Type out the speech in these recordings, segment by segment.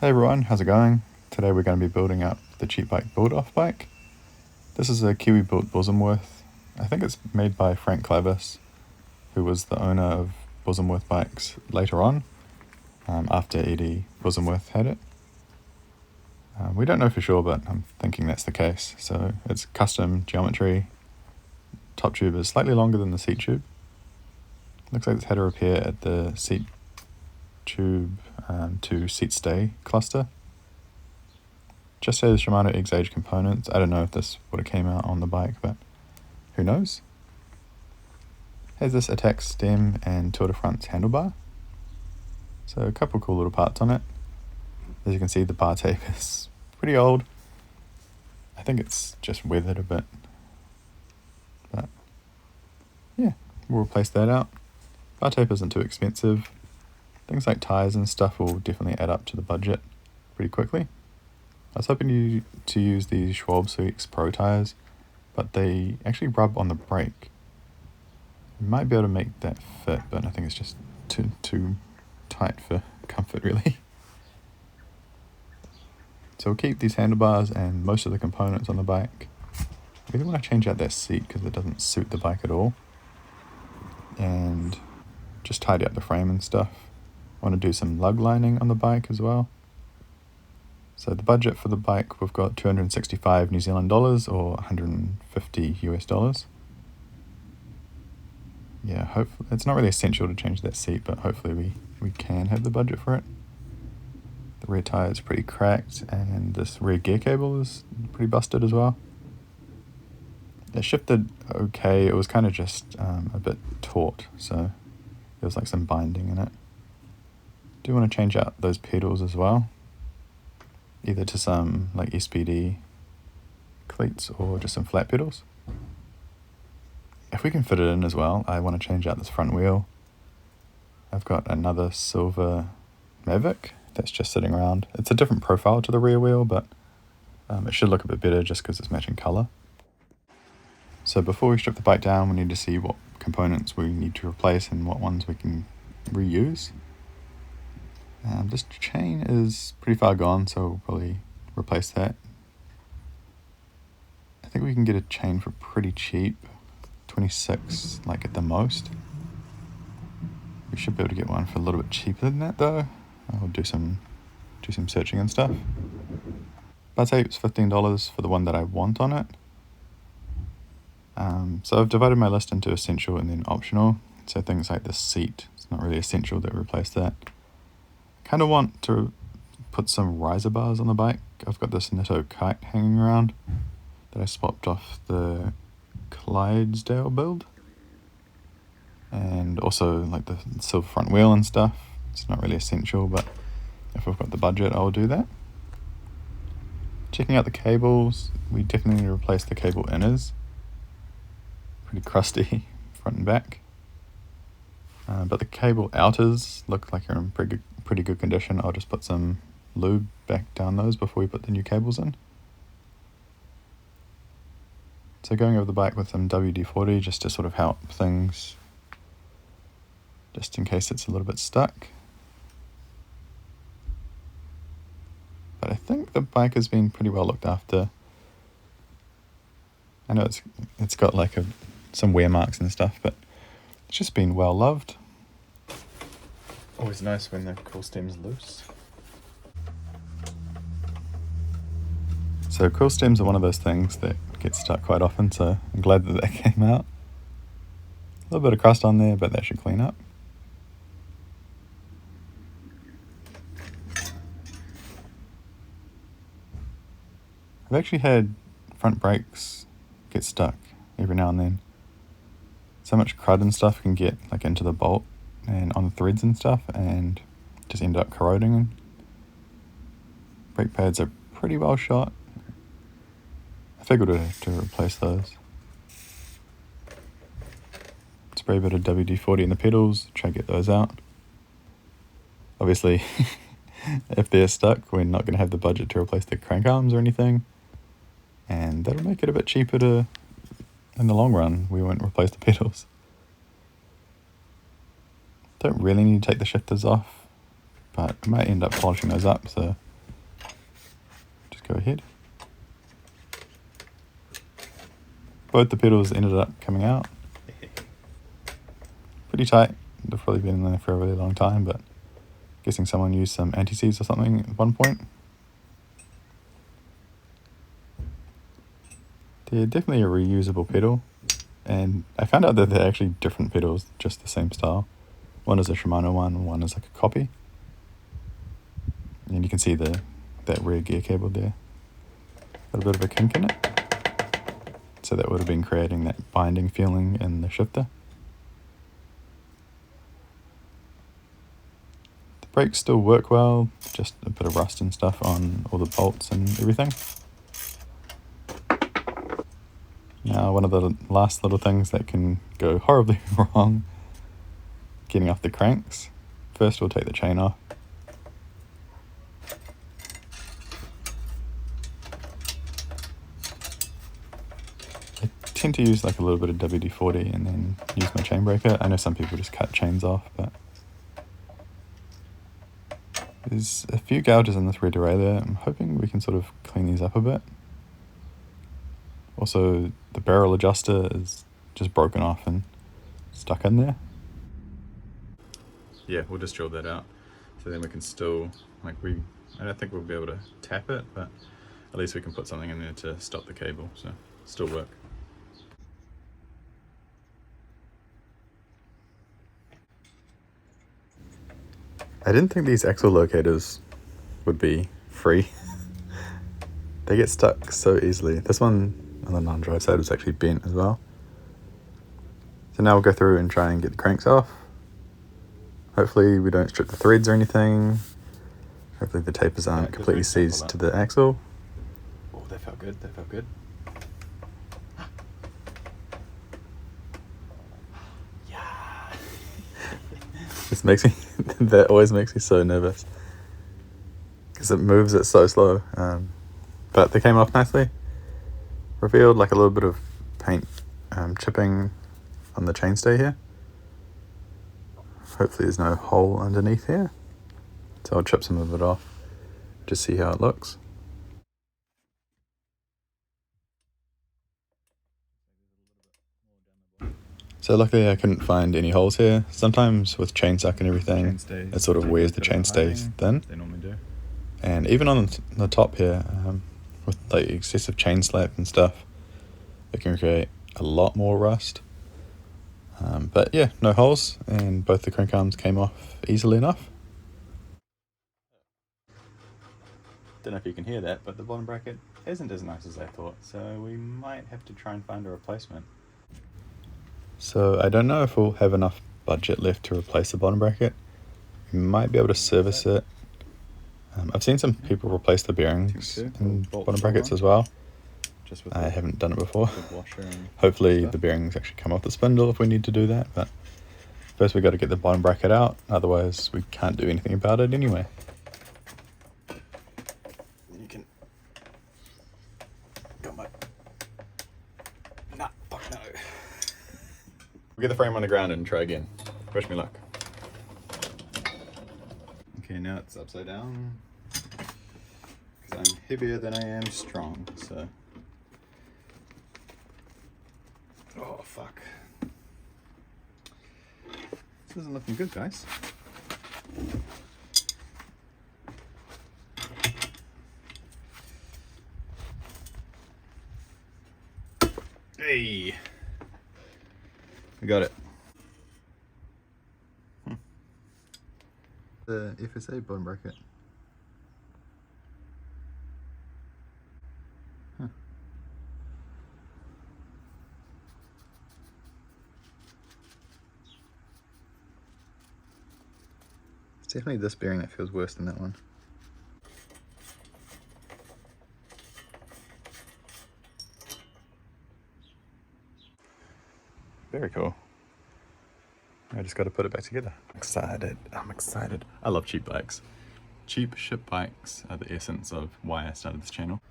Hey everyone, how's it going? Today we're going to be building up the cheap bike build-off bike. This is a Kiwi-built Bosomworth. I think it's made by Frank Clavis, who was the owner of Bosomworth bikes later on, after Eddie Bosomworth had it. We don't know for sure, but I'm thinking that's the case. So it's custom geometry. Top tube is slightly longer than the seat tube. Looks like it's had a repair at the seat tube to seat stay cluster. Just says Shimano X-Age components. I don't know if this would have came out on the bike, but who knows. Has this attack stem and Tour de France handlebar. So a couple cool little parts on it. As you can see, the bar tape is pretty old. I think it's just weathered a bit. But yeah, we'll replace that out. Bar tape isn't too expensive. Things like tyres and stuff will definitely add up to the budget pretty quickly. I was hoping to use these Schwalbe Sweeps Pro tyres, but they actually rub on the brake. You might be able to make that fit, but I think it's just too tight for comfort really. So we'll keep these handlebars and most of the components on the bike. I really want to change out that seat because it doesn't suit the bike at all. And just tidy up the frame and stuff. I want to do some lug lining on the bike as well. So the budget for the bike, we've got 265 New Zealand dollars or 150 US dollars. Yeah, hopefully it's not really essential to change that seat, but hopefully we can have the budget for it. The rear tyre is pretty cracked and this rear gear cable is pretty busted as well. It shifted okay, it was kind of just a bit taut, so there was like some binding in it. Do want to change out those pedals as well, either to some like SPD cleats or just some flat pedals. If we can fit it in as well, I want to change out this front wheel. I've got another silver Mavic that's just sitting around. It's a different profile to the rear wheel, but it should look a bit better just because it's matching colour. So before we strip the bike down, we need to see what components we need to replace and what ones we can reuse. This chain is pretty far gone, so we'll probably replace that. I think we can get a chain for pretty cheap, 26 like at the most. We should be able to get one for a little bit cheaper than that though. I'll do some searching and stuff. Bartape's $15 for the one that I want on it. So I've divided my list into essential and then optional. So things like the seat, it's not really essential that we replace that. Kind of want to put some riser bars on the bike. I've got this Nitto kite hanging around that I swapped off the Clydesdale build. And also like the silver front wheel and stuff. It's not really essential, but if we've got the budget, I'll do that. Checking out the cables, we definitely need to replace the cable inners. Pretty crusty front and back. But the cable outers look like they're in pretty good condition. I'll just put some lube back down those before we put the new cables in. So going over the bike with some WD-40 just to sort of help things, just in case it's a little bit stuck. But I think the bike has been pretty well looked after. I know it's got like some wear marks and stuff, but it's just been well loved. Always nice when the cool stem's loose. So cool stems are one of those things that get stuck quite often, so I'm glad that came out. A little bit of crust on there, but that should clean up. I've actually had front brakes get stuck every now and then. So much crud and stuff can get like into the bolt and on the threads and stuff and just end up corroding. Brake pads are pretty well shot. I figured I'd have to replace those. Spray a bit of WD-40 in the pedals, try to get those out. Obviously, if they're stuck, we're not going to have the budget to replace the crank arms or anything. And that'll make it a bit cheaper to, in the long run, we won't replace the pedals. Don't really need to take the shifters off, but I might end up polishing those up, so go ahead. Both the pedals ended up coming out. Pretty tight. They've probably been in there for a really long time, but guessing someone used some anti-seize or something at one point. They're definitely a reusable pedal, and I found out that they're actually different pedals, just the same style. One is a Shimano one is like a copy. And you can see that rear gear cable there. Got a bit of a kink in it. So that would have been creating that binding feeling in the shifter. The brakes still work well, just a bit of rust and stuff on all the bolts and everything. Now, one of the last little things that can go horribly wrong, getting off the cranks. First we'll take the chain off. I tend to use like a little bit of WD-40 and then use my chain breaker. I know some people just cut chains off, but there's a few gouges in this rear derailleur. I'm hoping we can sort of clean these up a bit. Also, the barrel adjuster is just broken off and stuck in there. Yeah, we'll just drill that out. So then we can still, I don't think we'll be able to tap it, but at least we can put something in there to stop the cable, so still work. I didn't think these axle locators would be free. They get stuck so easily. This one on the non-drive side was actually bent as well. So now we'll go through and try and get the cranks off. Hopefully we don't strip the threads or anything. Hopefully the tapers aren't completely seized to the axle. Oh, that felt good, that felt good. Yeah. This makes me, that always makes me so nervous. Because it moves it so slow. But they came off nicely. Revealed like a little bit of paint chipping on the chainstay here. Hopefully there's no hole underneath here. So I'll chip some of it off, just see how it looks. So luckily I couldn't find any holes here. Sometimes with chain suck and everything, it sort of wears the chainstay thin. They normally do. And even on the top here, with like excessive chain slap and stuff, it can create a lot more rust. But yeah, no holes, and both the crank arms came off easily enough. Don't know if you can hear that, but the bottom bracket isn't as nice as I thought, so we might have to try and find a replacement. So I don't know if we'll have enough budget left to replace the bottom bracket. We might be able to service it. I've seen some people replace the bearings and bottom brackets as well. I haven't done it before. Hopefully the bearings actually come off the spindle if we need to do that, but first we got to get the bottom bracket out, otherwise we can't do anything about it anyway. You can... Got my... Nah, fuck no. We'll get the frame on the ground and try again. Wish me luck. Okay, now it's upside down. Because I'm heavier than I am strong, so... Oh, fuck. This isn't looking good, guys. Hey! We got it. The FSA bottom bracket. It's definitely this bearing that feels worse than that one. Very cool. I just got to put it back together. I'm excited. I love cheap bikes. Cheap ship bikes are the essence of why I started this channel.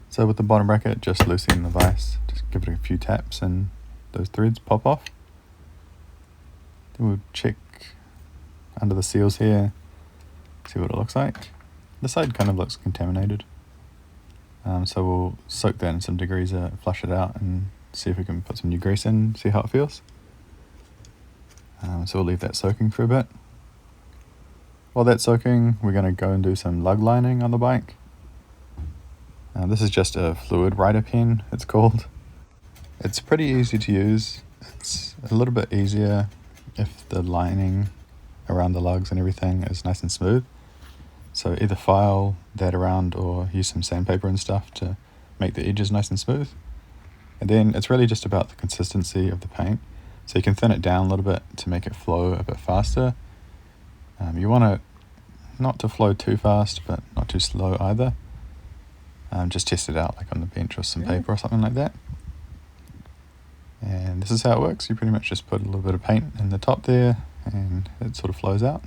So with the bottom bracket, just loosening the vise, just give it a few taps and those threads pop off. Then we'll check under the seals here, see what it looks like. This side kind of looks contaminated. So we'll soak that in some degreaser, flush it out, and see if we can put some new grease in, see how it feels. So we'll leave that soaking for a bit. While that's soaking, we're going to go and do some lug lining on the bike. This is just a fluid rider pen, it's called. It's pretty easy to use. It's a little bit easier if the lining around the lugs and everything is nice and smooth. So either file that around or use some sandpaper and stuff to make the edges nice and smooth. And then it's really just about the consistency of the paint. So you can thin it down a little bit to make it flow a bit faster. You want it not to flow too fast, but not too slow either. Just test it out like on the bench with some paper or something like that. And this is how it works. You pretty much just put a little bit of paint in the top there and it sort of flows out.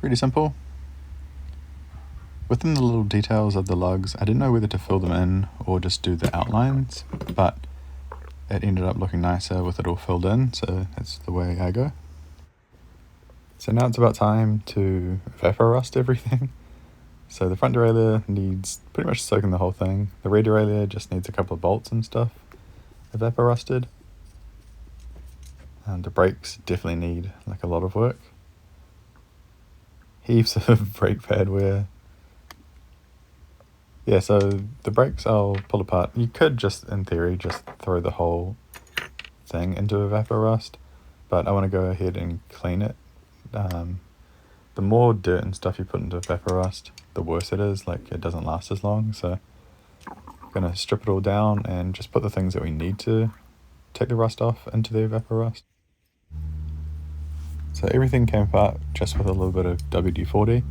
Pretty simple. Within the little details of the lugs, I didn't know whether to fill them in or just do the outlines, but it ended up looking nicer with it all filled in, so that's the way I go. So now it's about time to evaporust everything. So the front derailleur needs pretty much soaking the whole thing. The rear derailleur just needs a couple of bolts and stuff evaporusted. And the brakes definitely need like a lot of work. Heaps of brake pad wear. Yeah, so the brakes I'll pull apart. You could just, in theory, just throw the whole thing into evaporust, but I want to go ahead and clean it. The more dirt and stuff you put into evaporust, the worse it is. Like, it doesn't last as long, so I'm going to strip it all down and just put the things that we need to take the rust off into the evaporust. So everything came apart just with a little bit of WD-40.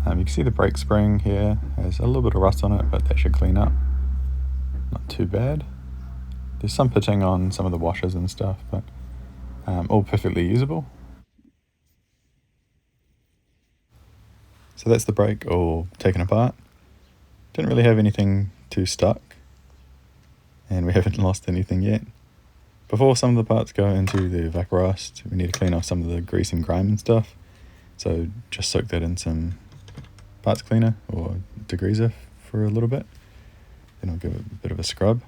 You can see the brake spring here has a little bit of rust on it, but that should clean up. Not too bad. There's some pitting on some of the washers and stuff, but all perfectly usable. So that's the brake all taken apart. Didn't really have anything too stuck, and we haven't lost anything yet. Before some of the parts go into the evaporust, we need to clean off some of the grease and grime and stuff. So just soak that in some parts cleaner or degreaser for a little bit. Then I'll give it a bit of a scrub.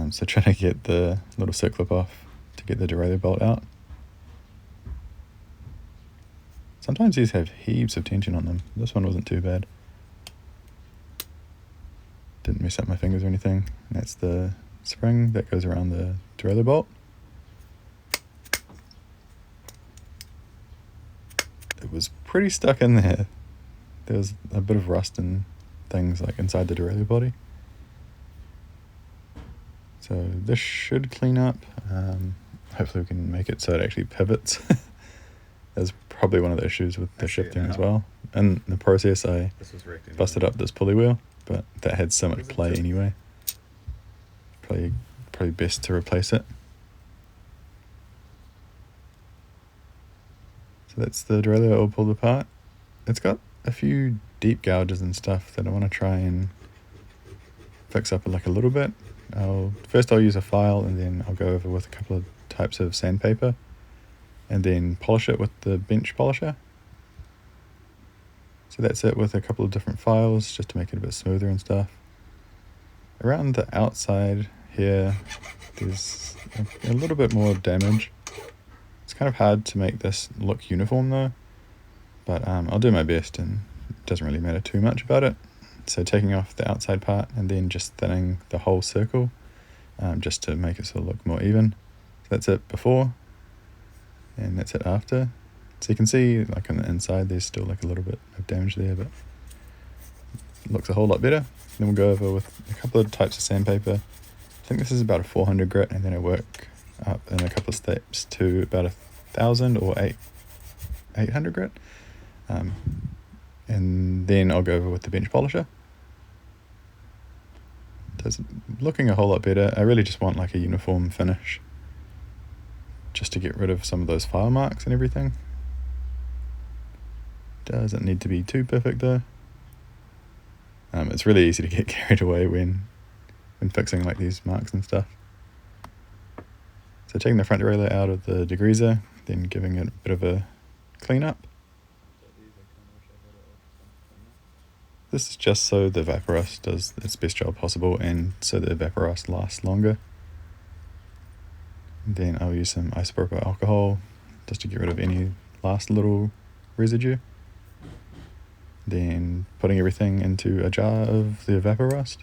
So trying to get the little circlip off to get the derailleur bolt out. Sometimes these have heaps of tension on them. This one wasn't too bad. Didn't mess up my fingers or anything. And that's the spring that goes around the derailleur bolt. It was pretty stuck in there. There was a bit of rust and things like inside the derailleur body. So this should clean up. Hopefully we can make it so it actually pivots. That's probably one of the issues with the shifting as well. In the process I busted up this pulley wheel, but that had so much play anyway. Probably best to replace it. So that's the derailleur all pulled apart. It's got a few deep gouges and stuff that I want to try and fix up like a little bit. First I'll use a file, and then I'll go over with a couple of types of sandpaper and then polish it with the bench polisher. So that's it with a couple of different files just to make it a bit smoother and stuff. Around the outside here there's a little bit more damage. It's kind of hard to make this look uniform though, but I'll do my best, and it doesn't really matter too much about it. So taking off the outside part and then just thinning the whole circle just to make it sort of look more even. So that's it before, and that's it after. So you can see like on the inside there's still like a little bit of damage there, but it looks a whole lot better. Then we'll go over with a couple of types of sandpaper. I think this is about a 400 grit, and then I work up in a couple of steps to about 1,000 or 800 grit. And then I'll go over with the bench polisher. It's looking a whole lot better. I really just want like a uniform finish, just to get rid of some of those file marks and everything. Doesn't need to be too perfect though. It's really easy to get carried away when fixing like these marks and stuff. So taking the front derailleur out of the degreaser, then giving it a bit of a clean up. This is just so the evaporust does its best job possible and so the evaporust lasts longer. And then I'll use some isopropyl alcohol just to get rid of any last little residue. Then putting everything into a jar of the evaporust.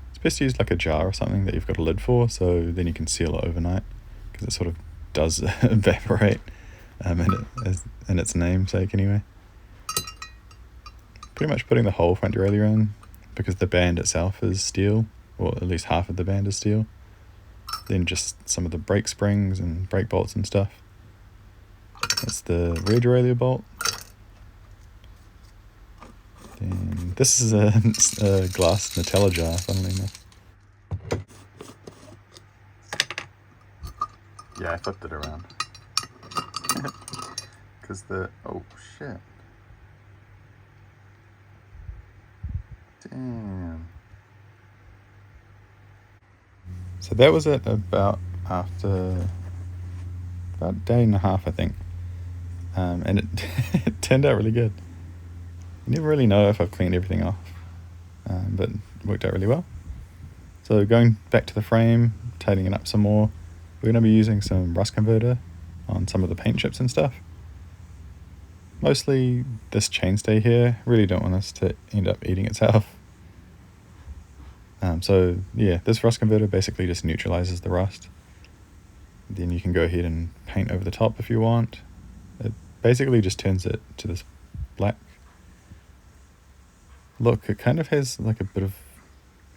It's best to use like a jar or something that you've got a lid for, so then you can seal it overnight, because it sort of does evaporate in its namesake anyway. Pretty much putting the whole front derailleur in, because the band itself is steel, or at least half of the band is steel. Then just some of the brake springs and brake bolts and stuff. That's the rear derailleur bolt. Then this is a glass Nutella jar, funnily enough. Yeah, I flipped it around. Because oh shit. Damn. So that was it about a day and a half, I think. And it turned out really good. You never really know if I've cleaned everything off, but it worked out really well. So going back to the frame, tightening it up some more, we're going to be using some rust converter on some of the paint chips and stuff. Mostly this chainstay here, really don't want this to end up eating itself. So yeah, this rust converter basically just neutralizes the rust. Then you can go ahead and paint over the top if you want. It basically just turns it to this black look. It kind of has like a bit of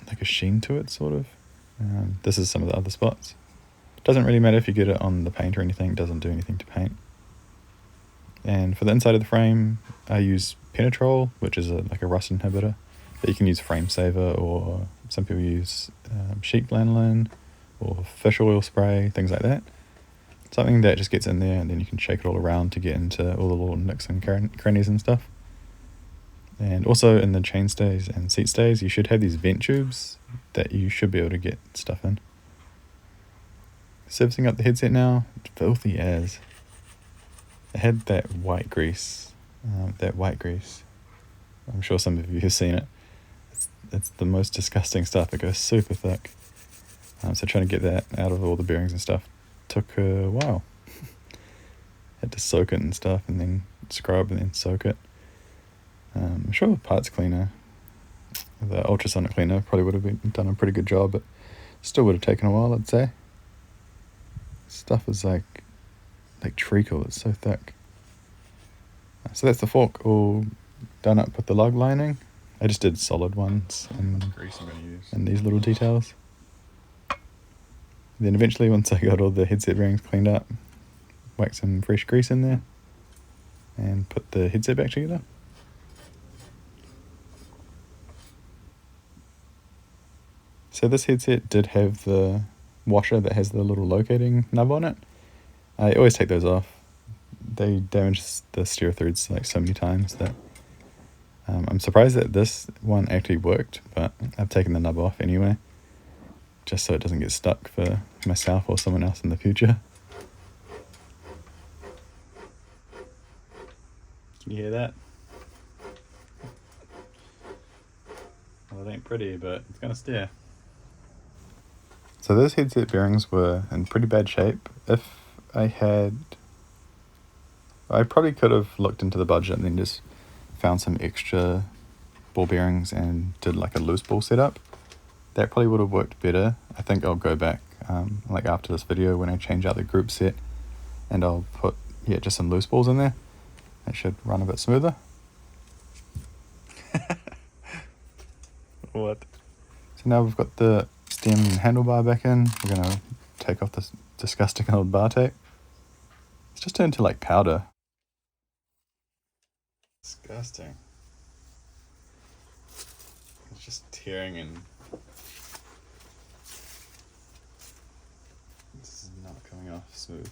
like a sheen to it, sort of. This is some of the other spots. Doesn't really matter if you get it on the paint or anything, it doesn't do anything to paint. And for the inside of the frame, I use Penetrol, which is like a rust inhibitor. But you can use Frame Saver, or some people use sheet lanolin or fish oil spray, things like that. Something that just gets in there and then you can shake it all around to get into all the little nicks and crannies and stuff. And also in the chainstays and seat stays, you should have these vent tubes that you should be able to get stuff in. Servicing up the headset now, it's filthy as. It had that white grease. I'm sure some of you have seen it. It's the most disgusting stuff. It goes super thick. So trying to get that out of all the bearings and stuff took a while. Had to soak it and stuff, and then scrub and then soak it. I'm sure the parts cleaner, the ultrasonic cleaner, probably would have done a pretty good job, but still would have taken a while, I'd say. Stuff is like treacle, it's so thick. So that's the fork all done up with the lug lining. I just did solid ones and these little details. Then eventually, once I got all the headset bearings cleaned up, whack some fresh grease in there and put the headset back together. So this headset did have the washer that has the little locating nub on it. I always take those off. They damage the steer threads like so many times that I'm surprised that this one actually worked, but I've taken the nub off anyway, just so it doesn't get stuck for myself or someone else in the future. Can you hear that? Well, it ain't pretty, but it's gonna steer. So those headset bearings were in pretty bad shape. If I probably could have looked into the budget and then just found some extra ball bearings and did like a loose ball setup. That probably would have worked better. I think I'll go back like after this video when I change out the group set, and I'll put just some loose balls in there. That should run a bit smoother. What? So now we've got the stem and handlebar back in. We're going to take off this disgusting old bartape. It's just turned to like powder. Disgusting. It's just tearing and this is not coming off smooth.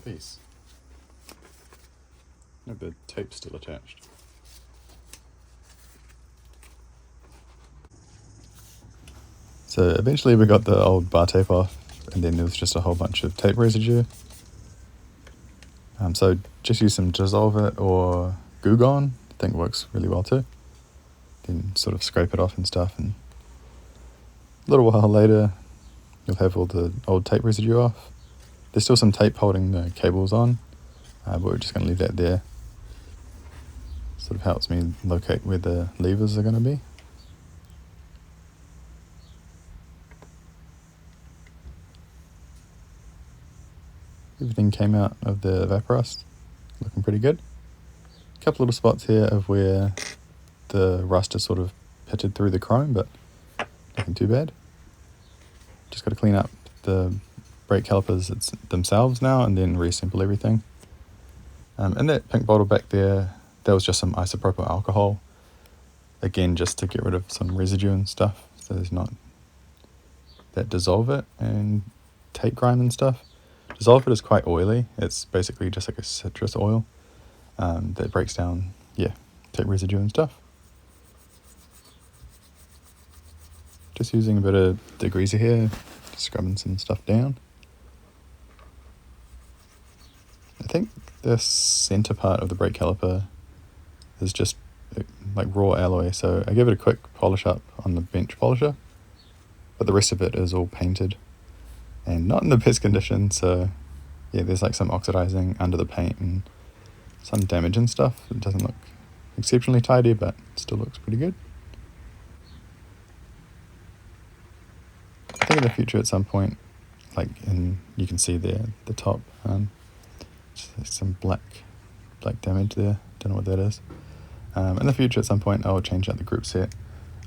Peace. The tape's still attached. So eventually we got the old bar tape off, and then there was just a whole bunch of tape residue. So just use some Dissolve It or Goo Gone. I think works really well too. Then sort of scrape it off and stuff, and a little while later you'll have all the old tape residue off. There's still some tape holding the cables on, but we're just going to leave that there. Sort of helps me locate where the levers are going to be. Everything came out of the evaporust, looking pretty good. A couple little spots here of where the rust is sort of pitted through the chrome, but nothing too bad. Just got to clean up the brake calipers themselves now and then reassemble everything. And that pink bottle back there, that was just some isopropyl alcohol. Again, just to get rid of some residue and stuff, so there's not that Dissolve It and tape grime and stuff. Dissolve It is quite oily. It's basically just like a citrus oil that breaks down, tape residue and stuff. Just using a bit of degreaser here, just scrubbing some stuff down. I think this center part of the brake caliper is just like raw alloy, so I gave it a quick polish up on the bench polisher, but the rest of it is all painted and not in the best condition, so there's like some oxidizing under the paint and some damage and stuff. It doesn't look exceptionally tidy, but it still looks pretty good. I think in the future at some point, you can see there the top, some black damage there, don't know what that is. In the future at some point I'll change out the group set.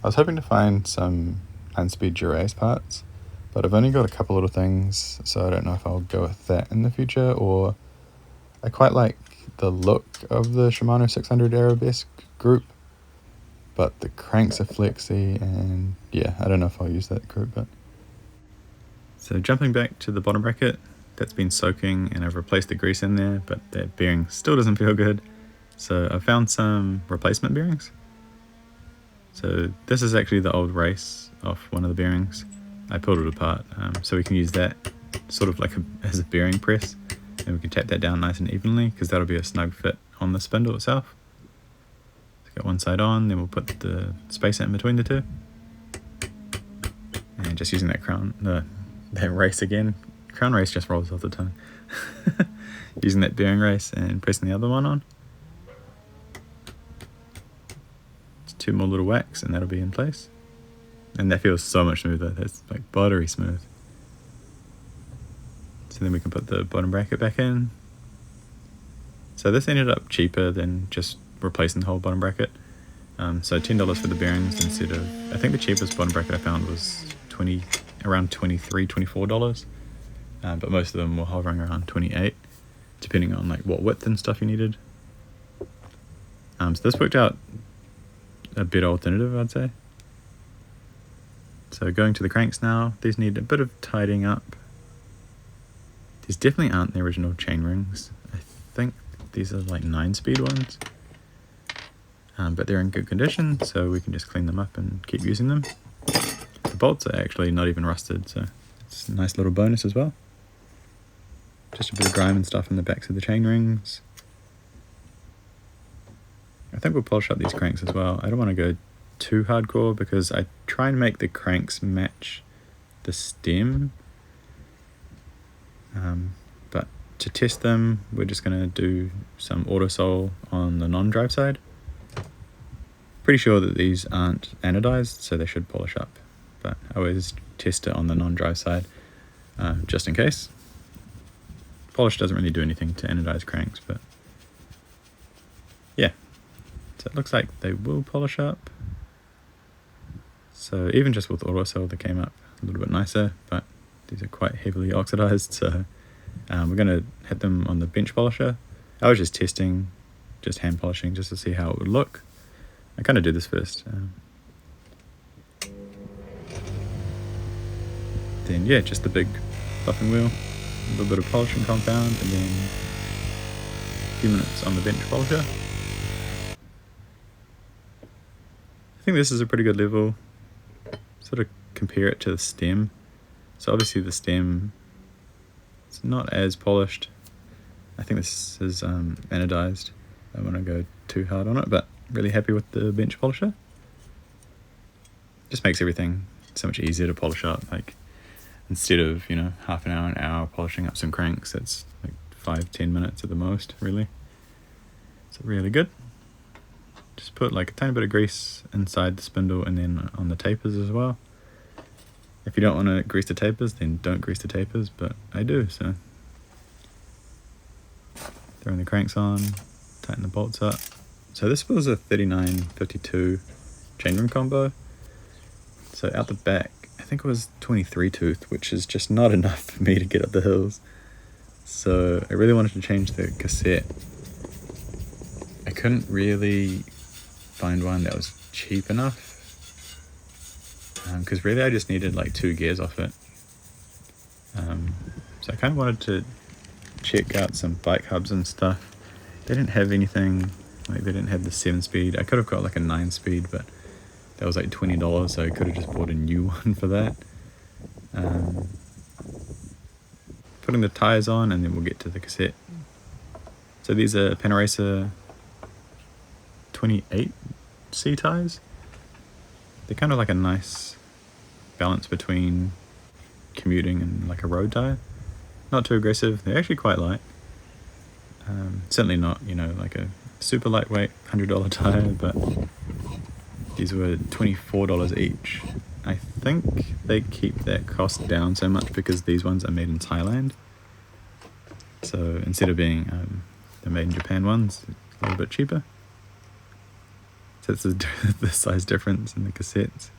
I was hoping to find some unspeed derailleur parts, but I've only got a couple little things, so I don't know if I'll go with that in the future, or I quite like the look of the Shimano 600 Arabesque group, but the cranks are flexy, and I don't know if I'll use that group. But so jumping back to the bottom bracket, that's been soaking and I've replaced the grease in there, but that bearing still doesn't feel good, so I found some replacement bearings. So this is actually the old race off one of the bearings. I pulled it apart, so we can use that sort of like as a bearing press, and we can tap that down nice and evenly, because that'll be a snug fit on the spindle itself. So got one side on, then we'll put the spacer in between the two, and just using that that race again. Crown race just rolls off the tongue. Using that bearing race and pressing the other one on. Just 2 more little whacks and that'll be in place. And that feels so much smoother. That's like buttery smooth. So then we can put the bottom bracket back in. So this ended up cheaper than just replacing the whole bottom bracket. So $10 for the bearings instead of, I think the cheapest bottom bracket I found was around $23, $24. But most of them were hovering around 28, depending on like what width and stuff you needed. So this worked out a better alternative, I'd say. So going to the cranks now, these need a bit of tidying up. These definitely aren't the original chain rings. I think these are like 9-speed ones. But they're in good condition, so we can just clean them up and keep using them. The bolts are actually not even rusted, so it's a nice little bonus as well. Just a bit of grime and stuff in the backs of the chain rings. I think we'll polish up these cranks as well. I don't want to go too hardcore because I try and make the cranks match the stem. But to test them, we're just going to do some autosol on the non-drive side. Pretty sure that these aren't anodized, so they should polish up. But I always test it on the non-drive side, just in case. Polish doesn't really do anything to anodized cranks, but yeah. So it looks like they will polish up. So even just with autosol, they came up a little bit nicer, but these are quite heavily oxidized, so we're going to hit them on the bench polisher. I was just testing, just hand polishing, just to see how it would look. I kind of did this first. Then just the big buffing wheel, a little bit of polishing compound, and then few minutes on the bench polisher. I think this is a pretty good level. Sort of compare it to the stem. So obviously the stem, it's not as polished. I think this is anodized. I don't want to go too hard on it, but really happy with the bench polisher. Just makes everything so much easier to polish up. Like instead of, you know, half an hour polishing up some cranks, it's like 5-10 minutes at the most, really. So really good. Just put like a tiny bit of grease inside the spindle and then on the tapers as well. If you don't want to grease the tapers, then don't grease the tapers, but I do, so. Throwing the cranks on, tighten the bolts up. So this was a 3952 chainring combo. So out the back, I think it was 23 tooth, which is just not enough for me to get up the hills. So I really wanted to change the cassette. I couldn't really find one that was cheap enough. Because really I just needed like 2 gears off it. So I kind of wanted to check out some bike hubs and stuff. They didn't have anything, like they didn't have the 7-speed. I could have got like a 9-speed, but that was like $20, so I could have just bought a new one for that. Putting the tyres on and then we'll get to the cassette. So these are Panaracer 28C tyres. They're kind of like a nice balance between commuting and like a road tyre. Not too aggressive, they're actually quite light. Certainly not, you know, like a super lightweight $100 tyre, but these were $24 each. I think they keep that cost down so much because these ones are made in Thailand. So instead of being the made in Japan ones, it's a little bit cheaper. So that's the size difference in the cassettes.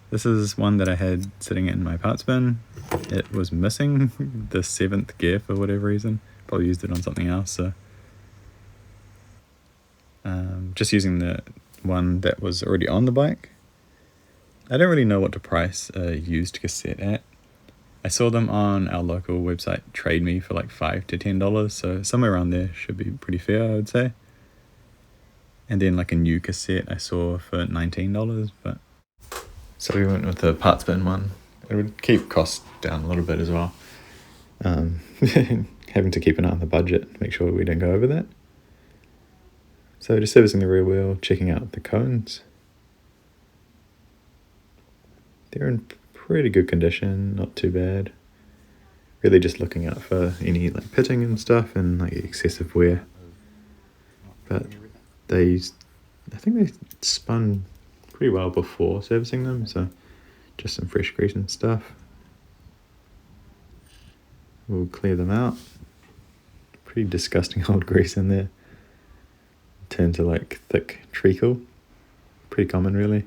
This is one that I had sitting in my parts bin. It was missing the 7th gear for whatever reason. Probably used it on something else. So just using the one that was already on the bike. I don't really know what to price a used cassette at. I saw them on our local website Trade Me for like $5 to $10, so somewhere around there should be pretty fair, I would say. And then like a new cassette I saw for $19, but so we went with the parts bin one. It would keep costs down a little bit as well. Having to keep an eye on the budget, make sure we don't go over that. So just servicing the rear wheel, checking out the cones. They're in pretty good condition, not too bad. Really just looking out for any like pitting and stuff and like excessive wear. But I think they spun pretty well before servicing them, so just some fresh grease and stuff. We'll clear them out. Pretty disgusting old grease in there. Turn to like thick treacle. Pretty common really.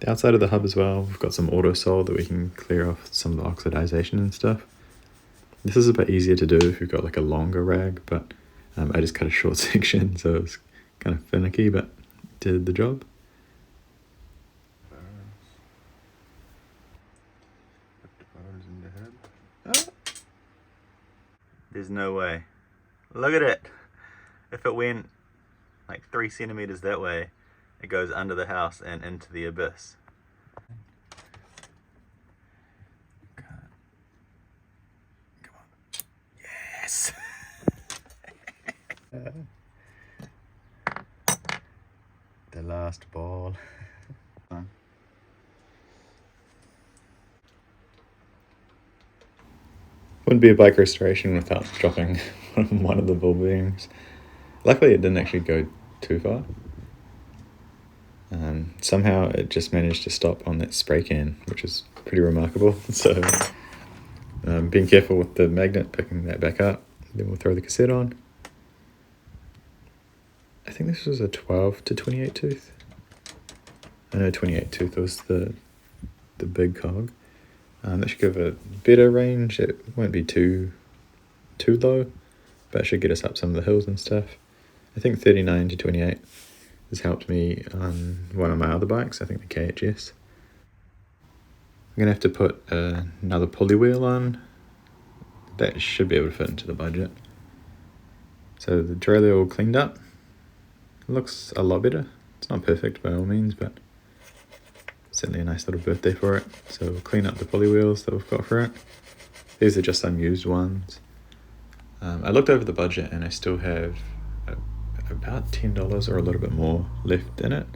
The outside of the hub as well, we've got some auto sol that we can clear off some of the oxidization and stuff. This is a bit easier to do if you've got like a longer rag, but I just cut a short section, so it was kind of finicky, but did the job. There's no way. Look at it. If it went like 3 centimeters that way, it goes under the house and into the abyss. Come on. Yes! The last ball. Wouldn't be a bike restoration without dropping one of the ball bearings. Luckily it didn't actually go too far. Somehow it just managed to stop on that spray can, which is pretty remarkable. So being careful with the magnet, picking that back up, then we'll throw the cassette on. I think this was a 12 to 28 tooth. I know 28 tooth was the big cog. That should give a better range. It won't be too low, but it should get us up some of the hills and stuff. I think 39 to 28 has helped me on one of my other bikes, I think the KHS. I'm going to have to put another pulley wheel on. That should be able to fit into the budget. So the derailleur all cleaned up. It looks a lot better. It's not perfect by all means, but certainly a nice little birthday for it. So we'll clean up the pulley wheels that we've got for it. These are just unused ones. I looked over the budget and I still have about $10 or a little bit more left in it.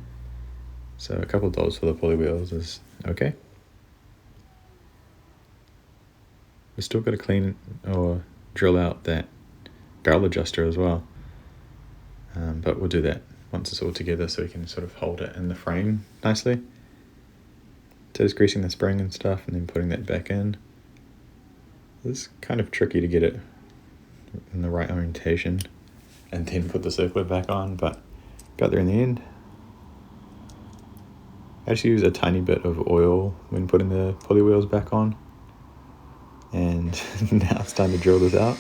So a couple of dollars for the pulley wheels is okay. We've still got to clean or drill out that barrel adjuster as well. But we'll do that once it's all together so we can sort of hold it in the frame nicely. So just greasing the spring and stuff and then putting that back in. It's kind of tricky to get it in the right orientation and then put the circlet back on, but got there in the end. I actually use a tiny bit of oil when putting the pulley wheels back on, and now it's time to drill this out.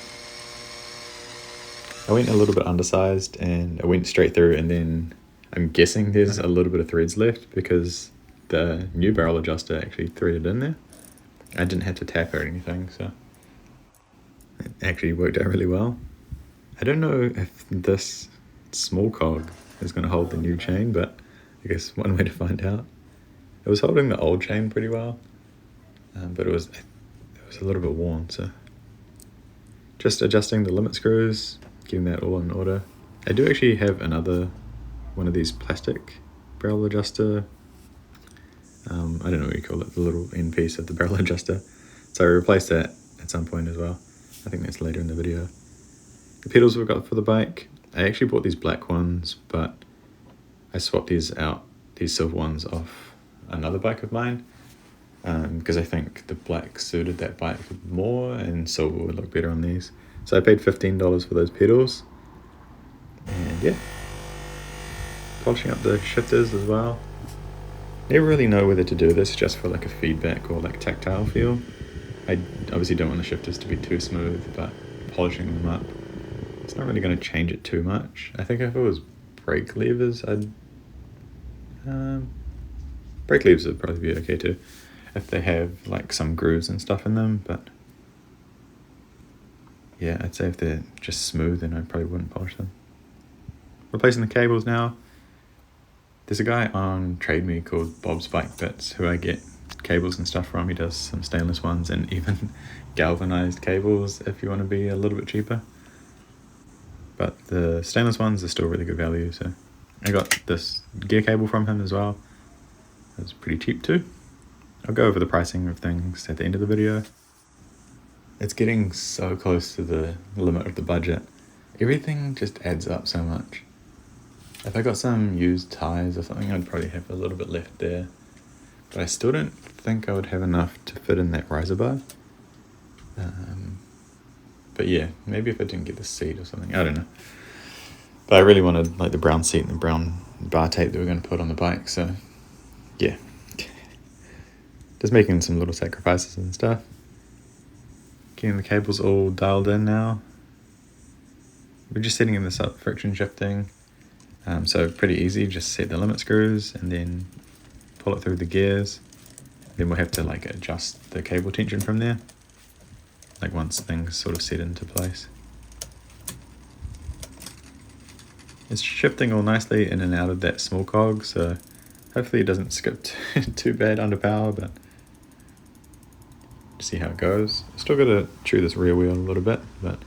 I went a little bit undersized and I went straight through, and then I'm guessing there's a little bit of threads left because the new barrel adjuster actually threaded in there. I didn't have to tap or anything, so it actually worked out really well. I don't know if this small cog is going to hold the new chain, but I guess one way to find out. It was holding the old chain pretty well, but it was a little bit worn, so just adjusting the limit screws, getting that all in order. I do actually have another one of these plastic barrel adjuster. I don't know what you call it, the little end piece of the barrel adjuster. So I replaced that at some point as well. I think that's later in the video. The pedals we've got for the bike, I actually bought these black ones, but I swapped these silver ones off another bike of mine, because I think the black suited that bike more and silver would look better on these. So I paid $15 for those pedals, and yeah, polishing up the shifters as well. Never really know whether to do this just for like a feedback or like tactile feel. I obviously don't want the shifters to be too smooth, but polishing them up, it's not really going to change it too much. I think if it was brake levers, brake levers would probably be okay too, if they have like some grooves and stuff in them, but yeah, I'd say if they're just smooth, then I probably wouldn't polish them. Replacing the cables now. There's a guy on Trade Me called Bob's Bike Bits who I get cables and stuff from. He does some stainless ones and even galvanized cables if you want to be a little bit cheaper. But the stainless ones are still really good value, so I got this gear cable from him as well. It was pretty cheap too. I'll go over the pricing of things at the end of the video. It's getting so close to the limit of the budget. Everything just adds up so much. If I got some used tyres or something, I'd probably have a little bit left there. But I still don't think I would have enough to fit in that riser bar. But yeah, maybe if I didn't get the seat or something, I don't know. But I really wanted like the brown seat and the brown bar tape that we're going to put on the bike, so yeah. Just making some little sacrifices and stuff. Getting the cables all dialed in now. We're just setting this up, friction shifting. So pretty easy, just set the limit screws and then pull it through the gears. Then we'll have to like adjust the cable tension from there, like once things sort of set into place. It's shifting all nicely in and out of that small cog, so hopefully it doesn't skip too bad under power, but see how it goes. Still got to chew this rear wheel a little bit, but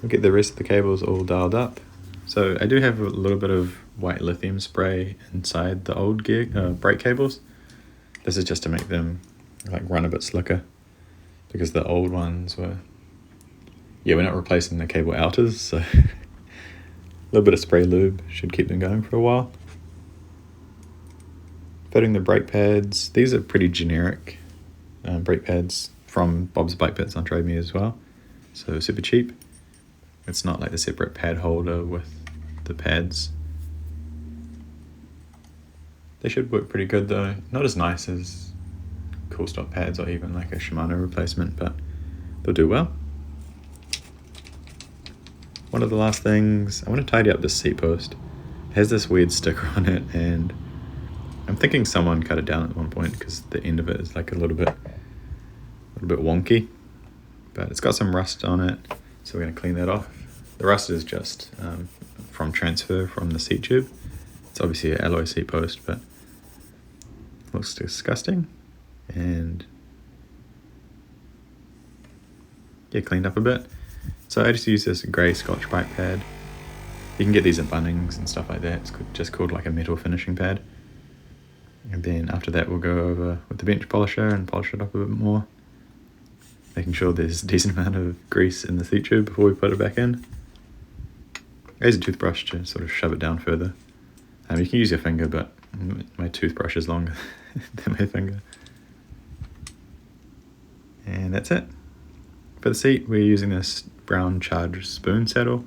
we'll get the rest of the cables all dialed up. So I do have a little bit of white lithium spray inside the old gear brake cables. This is just to make them like run a bit slicker, because the old ones were, we're not replacing the cable outers, so a little bit of spray lube should keep them going for a while. Fitting the brake pads. These are pretty generic brake pads from Bob's Bike Bits on Trade Me as well, so super cheap. It's not like the separate pad holder with the pads. They should work pretty good though. Not as nice as Cool Stock pads or even like a Shimano replacement, but they'll do well. One of the last things, I want to tidy up this seat post. It has this weird sticker on it, and I'm thinking someone cut it down at one point because the end of it is like a little bit wonky, but it's got some rust on it, so we're going to clean that off. The rust is just from transfer from the seat tube. It's obviously an alloy seat post, but it looks disgusting. And yeah, cleaned up a bit. So I just use this grey Scotch Brite pad. You can get these at Bunnings and stuff like that. It's just called like a metal finishing pad. And then after that we'll go over with the bench polisher and polish it up a bit more, making sure there's a decent amount of grease in the seat tube before we put it back in. I use a toothbrush to sort of shove it down further. You can use your finger, but my toothbrush is longer than my finger. And that's it. For the seat, we're using this brown charged spoon saddle.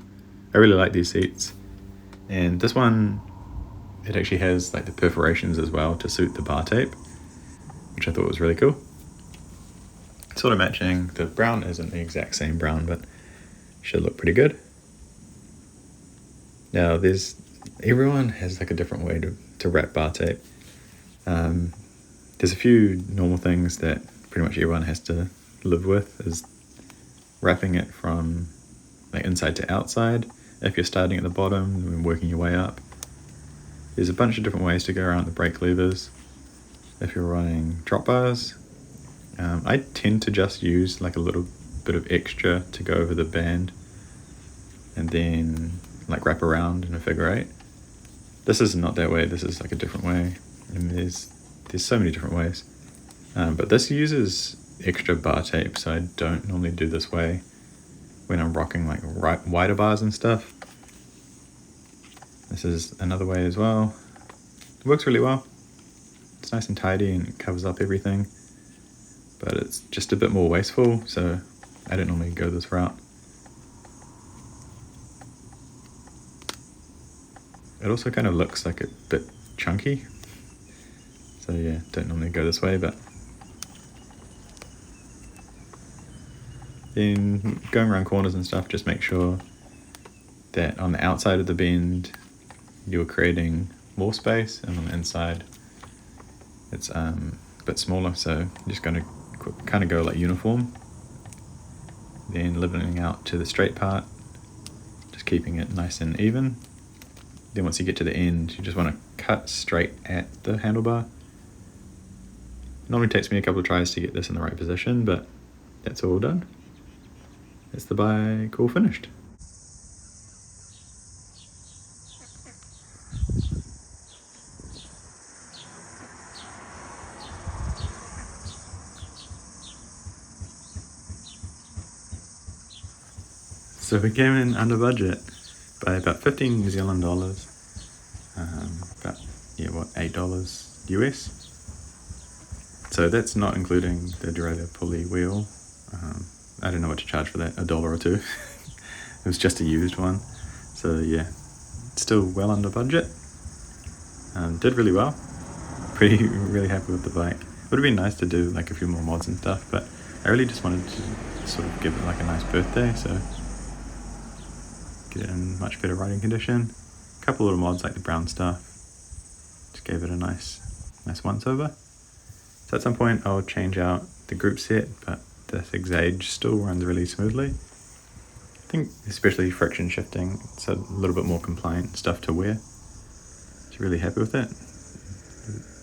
I really like these seats. And this one, it actually has like the perforations as well to suit the bar tape, which I thought was really cool. Sort of matching. The brown isn't the exact same brown, but should look pretty good. Now everyone has like a different way to wrap bar tape. There's a few normal things that pretty much everyone has to live with, is wrapping it from like inside to outside if you're starting at the bottom and working your way up. There's a bunch of different ways to go around the brake levers if you're running drop bars. I tend to just use like a little bit of extra to go over the band and then like wrap around in a figure eight. This is not that way, this is like a different way. And there's so many different ways. But this uses extra bar tape, so I don't normally do this way when I'm rocking like wider bars and stuff. This is another way as well. It works really well. It's nice and tidy and it covers up everything, but it's just a bit more wasteful, so I don't normally go this route. It also kind of looks like a bit chunky, so yeah, don't normally go this way. But then going around corners and stuff, just make sure that on the outside of the bend you're creating more space, and on the inside it's a bit smaller, so you're just going to kind of go like uniform, then leveling out to the straight part, just keeping it nice and even. Then once you get to the end, you just want to cut straight at the handlebar. It normally takes me a couple of tries to get this in the right position, but that's all done. That's the bike all finished. So we came in under budget by about 15 New Zealand dollars, about $8 US. So that's not including the derailleur pulley wheel. I don't know what to charge for that, $1 or $2. It was just a used one, so yeah, still well under budget. Did really well. Really happy with the bike. Would have been nice to do like a few more mods and stuff, but I really just wanted to sort of give it like a nice birthday, so get it in much better riding condition. A couple little mods like the brown stuff, just gave it a nice once over. So at some point I'll change out the group set, but the 6Age still runs really smoothly. I think especially friction shifting, it's a little bit more compliant stuff to wear. Just really happy with it.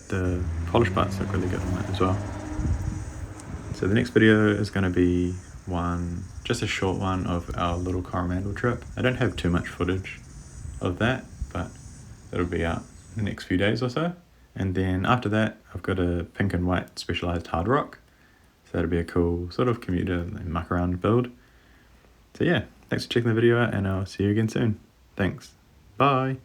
The polish parts look really good on that as well. So the next video is going to be just a short one of our little Coromandel trip. I don't have too much footage of that, but it'll be out in the next few days or so. And then after that, I've got a pink and white specialized hard rock. So that'll be a cool sort of commuter and muck around build. So yeah, thanks for checking the video out, and I'll see you again soon. Thanks. Bye.